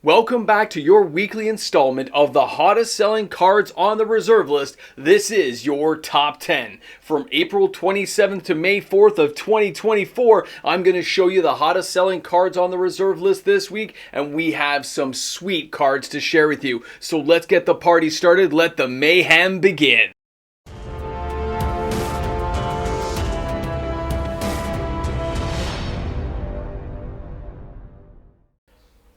Welcome back to your weekly installment of the hottest selling cards on the reserve list. This is your top 10. From April 27th to May 4th of 2024, I'm going to show you the hottest selling cards on the reserve list this week, and we have some sweet cards to share with you. So let's get the party started. Let the mayhem begin.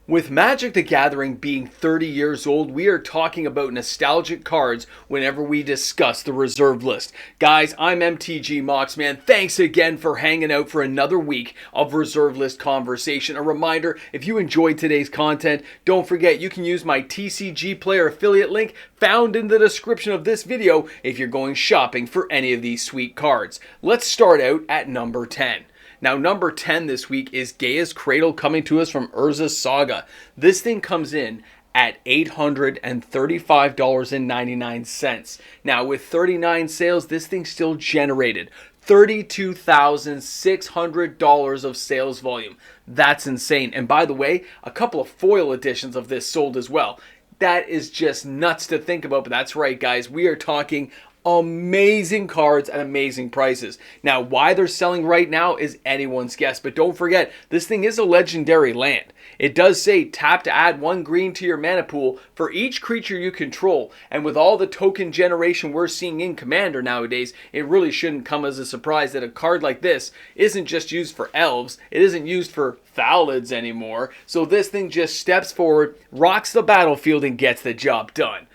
With Magic the Gathering being 30 years old, we are talking about nostalgic cards whenever we discuss the reserve list. Guys, I'm MTG MOX, man. Thanks again for hanging out for another week of reserve list conversation. A reminder, if you enjoyed today's content, don't forget you can use my TCG Player affiliate link found in the description of this video if you're going shopping for any of these sweet cards. Let's start out at number 10. Now, number 10 this week is Goblins Cradle coming to us from Urza's Saga. This thing comes in at $835.99. Now, with 39 sales, this thing still generated $32,600 of sales volume. That's insane. And by the way, a couple of foil editions of this sold as well. That is just nuts to think about, but that's right, guys. We are talking amazing cards at amazing prices. Now, why they're selling right now is anyone's guess, but don't forget, this thing is a legendary land. It does say tap to add 1 green to your mana pool for each creature you control, and with all the token generation we're seeing in Commander nowadays, it really shouldn't come as a surprise that a card like this isn't just used for elves, it isn't used for Thalids anymore, so this thing just steps forward, rocks the battlefield, and gets the job done.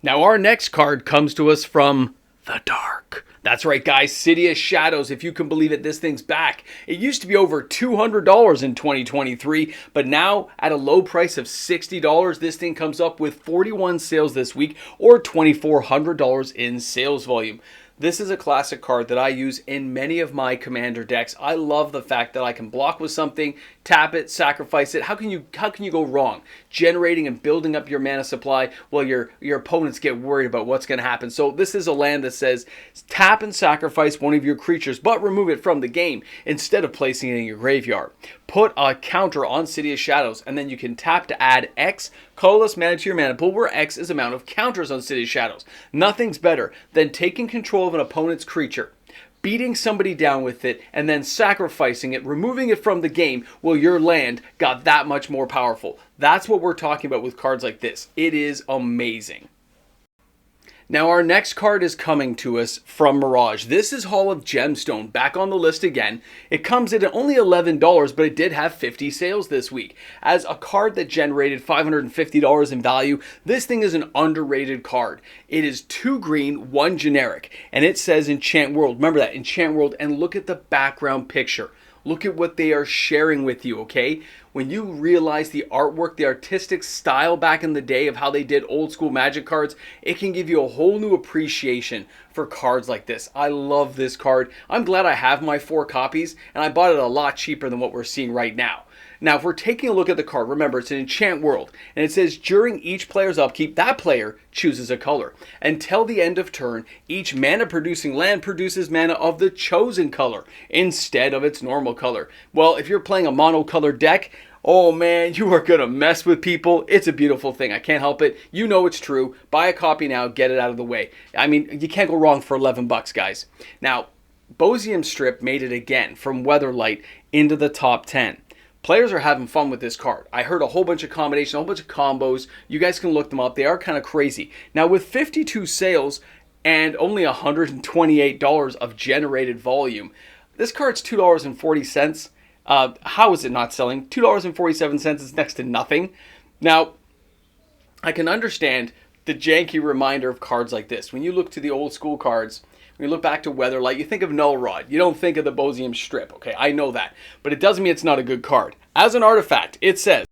Now, our next card comes to us from the dark. That's right, guys, City of Shadows. If you can believe it, this thing's back. It used to be over $200 in 2023, but now at a low price of $60, this thing comes up with 41 sales this week or $2,400 in sales volume. This is a classic card that I use in many of my Commander decks. I love the fact that I can block with something, tap it, sacrifice it. How can you go wrong? Generating and building up your mana supply while your opponents get worried about what's going to happen. So this is a land that says tap and sacrifice one of your creatures, but remove it from the game instead of placing it in your graveyard. Put a counter on City of Shadows, and then you can tap to add X colorless mana to your mana pool, where X is the amount of counters on City of Shadows. Nothing's better than taking control of an opponent's creature, beating somebody down with it, and then sacrificing it, removing it from the game while your land got that much more powerful. That's what we're talking about with cards like this. It is amazing. Now, our next card is coming to us from Mirage. This is Hall of Gemstone, back on the list again. It comes in at only $11, but it did have 50 sales this week. As a card that generated $550 in value, this thing is an underrated card. It is 2 green, 1 generic, and it says Enchant World. Remember that, Enchant World, and look at the background picture. Look at what they are sharing with you, okay? When you realize the artwork, the artistic style back in the day of how they did old school Magic cards, it can give you a whole new appreciation for cards like this. I love this card. I'm glad I have my 4 copies, and I bought it a lot cheaper than what we're seeing right now. Now, if we're taking a look at the card, remember, it's an Enchant World, and it says during each player's upkeep, that player chooses a color. Until the end of turn, each mana-producing land produces mana of the chosen color instead of its normal color. Well, if you're playing a monocolored deck, oh man, you are going to mess with people. It's a beautiful thing. I can't help it. You know it's true. Buy a copy now. Get it out of the way. I mean, you can't go wrong for 11 bucks, guys. Now, Bosium Strip made it again from Weatherlight into the top 10. Players are having fun with this card. I heard a whole bunch of combinations, a whole bunch of combos. You guys can look them up. They are kind of crazy. Now, with 52 sales and only $128 of generated volume, this card's $2.40. How is it not selling? $2.47 is next to nothing. Now, I can understand the janky reminder of cards like this. When you look to the old school cards, when you look back to Weatherlight, you think of Null Rod. You don't think of the Bosium Strip, okay? I know that. But it doesn't mean it's not a good card. As an artifact, it says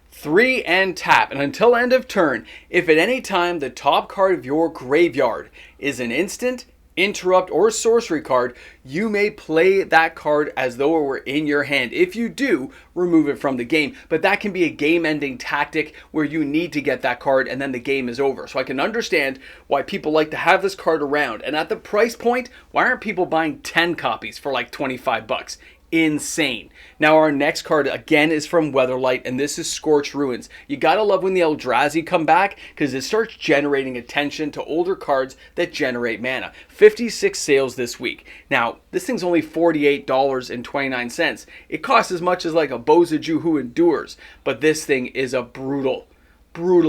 3 and tap, and until end of turn, if at any time the top card of your graveyard is an instant, interrupt, or sorcery card, you may play that card as though it were in your hand. If you do, remove it from the game. But that can be a game-ending tactic where you need to get that card and then the game is over. So I can understand why people like to have this card around. And at the price point, why aren't people buying 10 copies for like 25 bucks? insane. Now our next card again is from Weatherlight, and this is Scorch Ruins. You gotta love when the Eldrazi come back, because it starts generating attention to older cards that generate mana. 56 sales this week. Now this thing's only $48.29. It costs as much as like a Bosium Who Endures, but this thing is a brutal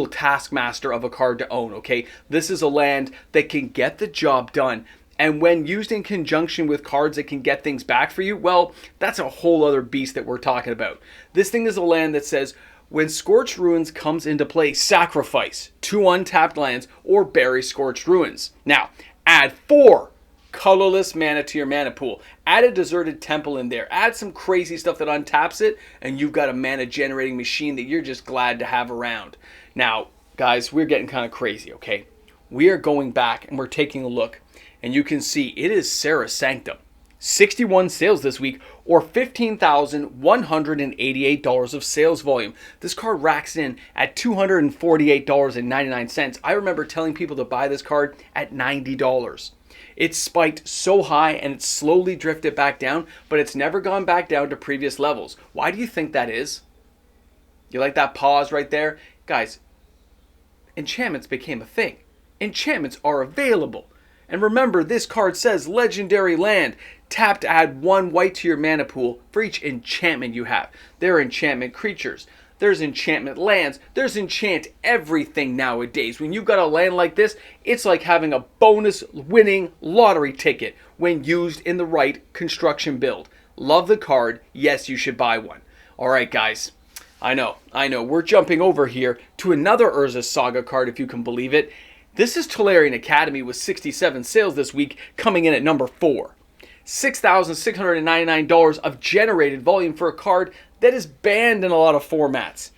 taskmaster of a card to own. Okay, this is a land that can get the job done. And when used in conjunction with cards that can get things back for you, well, that's a whole other beast that we're talking about. This thing is a land that says, when Scorched Ruins comes into play, sacrifice 2 untapped lands or bury Scorched Ruins. Now, add 4 colorless mana to your mana pool. Add a deserted temple in there. Add some crazy stuff that untaps it, and you've got a mana generating machine that you're just glad to have around. Now, guys, we're getting kind of crazy, okay? We are going back and we're taking a look. And you can see it is Sarahsanum. 61 sales this week, or $15,188 of sales volume. This card racks in at $248.99. I remember telling people to buy this card at $90. It's spiked so high and it's slowly drifted back down, but it's never gone back down to previous levels. Why do you think that is? You like that pause right there? Guys, enchantments became a thing. Enchantments are available. And remember, this card says legendary land. Tap to add 1 white to your mana pool for each enchantment you have. There are enchantment creatures. There's enchantment lands. There's enchant everything nowadays. When you've got a land like this, it's like having a bonus winning lottery ticket when used in the right construction build. Love the card. Yes, you should buy one. Alright, guys. I know. We're jumping over here to another Urza Saga card, if you can believe it. This is Tarian Academy with 67 sales this week, coming in at number 4. $6,699 of generated volume for a card that is banned in a lot of formats.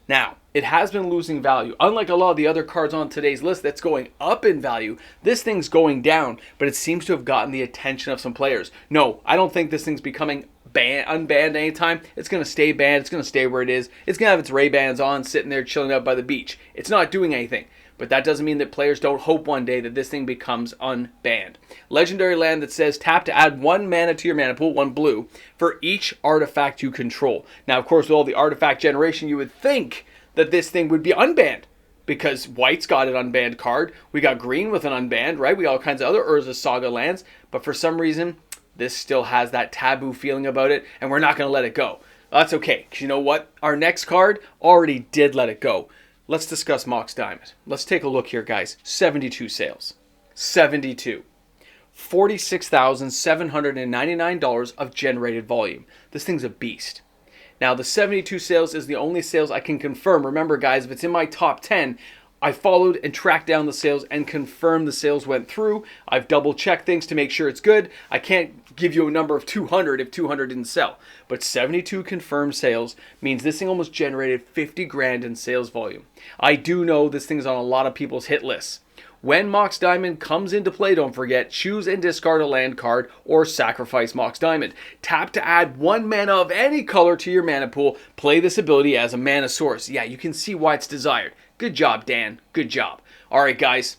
Now, it has been losing value. Unlike a lot of the other cards on today's list that's going up in value, this thing's going down, but it seems to have gotten the attention of some players. No, I don't think this thing's becoming unbanned anytime. It's going to stay banned. It's going to stay where it is. It's going to have its Ray-Bans on, sitting there chilling out by the beach. It's not doing anything. But that doesn't mean that players don't hope one day that this thing becomes unbanned. Legendary land that says tap to add 1 mana to your mana pool, 1 blue, for each artifact you control. Now, of course, with all the artifact generation, you would think that this thing would be unbanned, because white's got an unbanned card. We got green with an unbanned, right? We got all kinds of other Urza Saga lands. But for some reason, this still has that taboo feeling about it, and we're not going to let it go. That's okay, because you know what? Our next card already did let it go. Let's discuss MOX Diamond. Let's take a look here, guys. 72 sales. 72. $46,799 of generated volume. This thing's a beast. Now, the 72 sales is the only sales I can confirm. Remember, guys, if it's in my top 10, I followed and tracked down the sales and confirmed the sales went through. I've double-checked things to make sure it's good. I can't give you a number of 200 if 200 didn't sell. But 72 confirmed sales means this thing almost generated 50 grand in sales volume. I do know this thing's on a lot of people's hit lists. When MOX Diamond comes into play, don't forget, choose and discard a land card or sacrifice MOX Diamond. Tap to add 1 mana of any color to your mana pool. Play this ability as a mana source. Yeah, you can see why it's desired. Good job, Dan. Good job. All right, guys,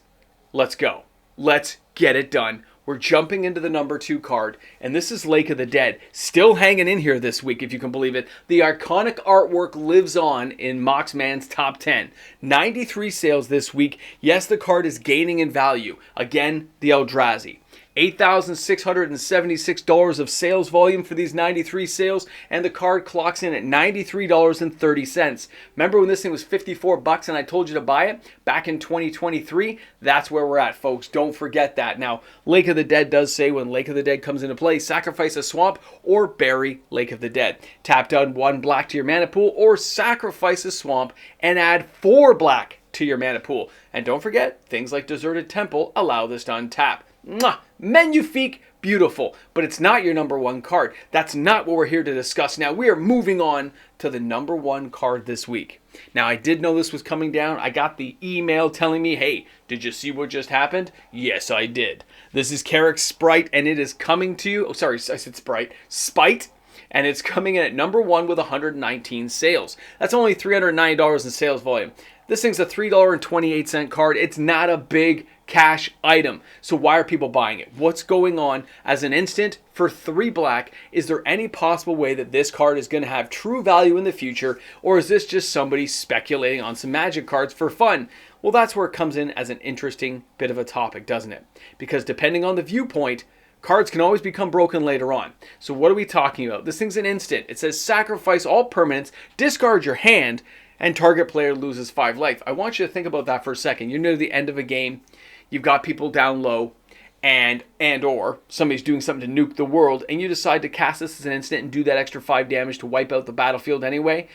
let's go. Let's get it done. We're jumping into the number 2 card, and this is Lake of the Dead. Still hanging in here this week, if you can believe it. The iconic artwork lives on in Mox Man's top 10. 93 sales this week. Yes, the card is gaining in value. Again, the Eldrazi. $8,676 of sales volume for these 93 sales, and the card clocks in at $93.30. Remember when this thing was $54 and I told you to buy it back in 2023? That's where we're at, folks. Don't forget that. Now, Lake of the Dead does say when Lake of the Dead comes into play, sacrifice a swamp or bury Lake of the Dead. Tap down 1 black to your mana pool or sacrifice a swamp and add 4 black to your mana pool. And don't forget, things like Deserted Temple allow this to untap. Mwah! Magnifique, beautiful, but it's not your number 1 card. That's not what we're here to discuss. Now, we are moving on to the number 1 card this week. Now, I did know this was coming down. I got the email telling me, hey, did you see what just happened? Yes, I did. This is Carrick's Sprite, and it is coming to you. Oh, sorry, I said Sprite. Spite. And it's coming in at number 1 with 119 sales. That's only $390 in sales volume. This thing's a $3.28 card. It's not a big cash item. So why are people buying it? What's going on as an instant for 3 black? Is there any possible way that this card is going to have true value in the future? Or is this just somebody speculating on some Magic cards for fun? Well, that's where it comes in as an interesting bit of a topic, doesn't it? Because depending on the viewpoint, cards can always become broken later on. So what are we talking about? This thing's an instant. It says sacrifice all permanents, discard your hand, and target player loses 5 life. I want you to think about that for a second. You're near the end of a game. You've got people down low, and or somebody's doing something to nuke the world, and you decide to cast this as an instant and do that extra 5 damage to wipe out the battlefield anyway.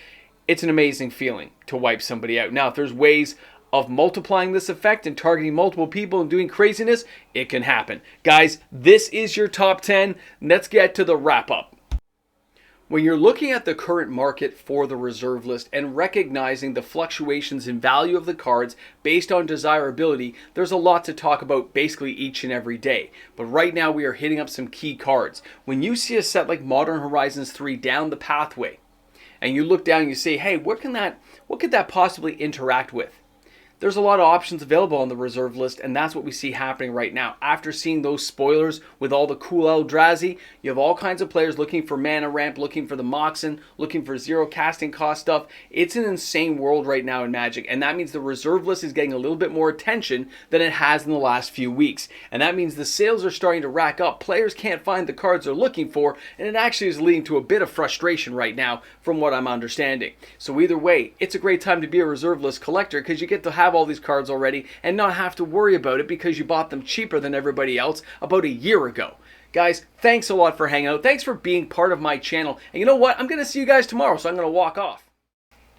It's an amazing feeling to wipe somebody out. Now, if there's ways of multiplying this effect and targeting multiple people and doing craziness, it can happen. Guys, this is your top 10. Let's get to the wrap-up. When you're looking at the current market for the reserve list and recognizing the fluctuations in value of the cards based on desirability, there's a lot to talk about basically each and every day. But right now we are hitting up some key cards. When you see a set like Modern Horizons 3 down the pathway, and you look down and you say, hey, what could that possibly interact with? There's a lot of options available on the reserve list, and that's what we see happening right now. After seeing those spoilers with all the cool Eldrazi, you have all kinds of players looking for mana ramp, looking for the Moxen, looking for 0 casting cost stuff. It's an insane world right now in Magic, and that means the reserve list is getting a little bit more attention than it has in the last few weeks. And that means the sales are starting to rack up. Players can't find the cards they're looking for, and it actually is leading to a bit of frustration right now from what I'm understanding. So either way, it's a great time to be a reserve list collector because you get to have all these cards already and not have to worry about it because you bought them cheaper than everybody else about a year ago. Guys, thanks a lot for hanging out. Thanks for being part of my channel. And you know what? I'm going to see you guys tomorrow, so I'm going to walk off.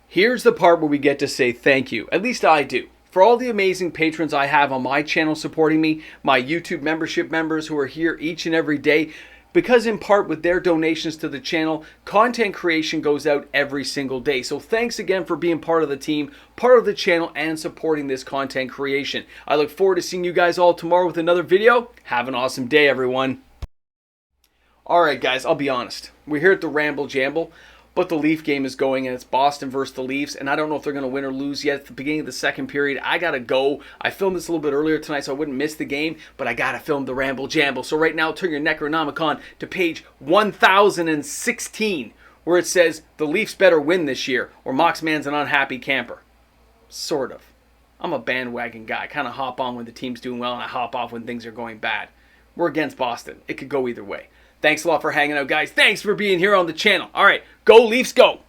Here's the part where we get to say thank you. At least I do. For all the amazing patrons I have on my channel supporting me, my YouTube membership members who are here each and every day, because in part with their donations to the channel, content creation goes out every single day. So thanks again for being part of the team, part of the channel, and supporting this content creation. I look forward to seeing you guys all tomorrow with another video. Have an awesome day, everyone. Alright guys, I'll be honest. We're here at the Ramble Jamble, but the Leaf game is going, and it's Boston versus the Leafs, and I don't know if they're going to win or lose yet at the beginning of the second period. I got to go. I filmed this a little bit earlier tonight so I wouldn't miss the game, but I got to film the Ramble Jamble. So right now, turn your Necronomicon to page 1016, where it says, the Leafs better win this year, or Mox Man's an unhappy camper. Sort of. I'm a bandwagon guy. I kind of hop on when the team's doing well, and I hop off when things are going bad. We're against Boston. It could go either way. Thanks a lot for hanging out, guys. Thanks for being here on the channel. All right, go Leafs, go!